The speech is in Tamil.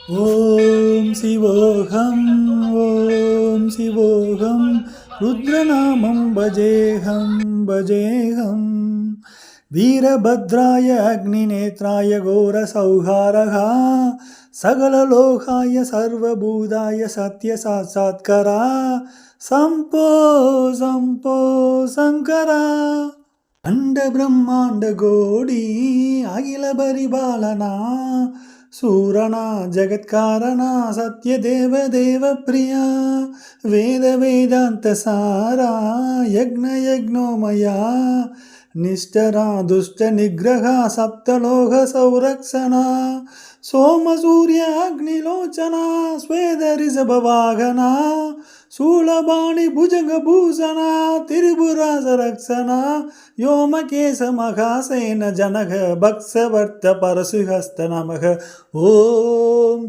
ஓம் சிவோகம் ஓம் சிவோகம் ருத்ரநாமம் பஜேகம் பஜேகம் வீரபத்ராய அக்னிநேத்ராய கோரசௌஹாரகா சகலலோகாய சர்வபூதாய சத்யசாட்சாத்கரா சம்போ சம்போ சங்கரா அண்ட பிரம்மாண்ட கோடி அகில பரிபாலனா சூரணா ஜகத்காரணா சத்ய தேவ தேவ பிரியா வேத வேதாந்த சாரா யக்ன யக்னோமயா நிஷ்டரா துஷ்ட நிகிரகா சப்தலோக சௌரக்ஷணா சோம சூரிய அக்னிலோச்சனா ஸ்வேத ரிஷபவாகனா சூலபாணி புஜங்க பூஷணா திரிபுராசரக்ஷணா யோமகேச மகாசேன ஜனக பக்ஸவர்த்த பரசுஹஸ்த நமக ஓம்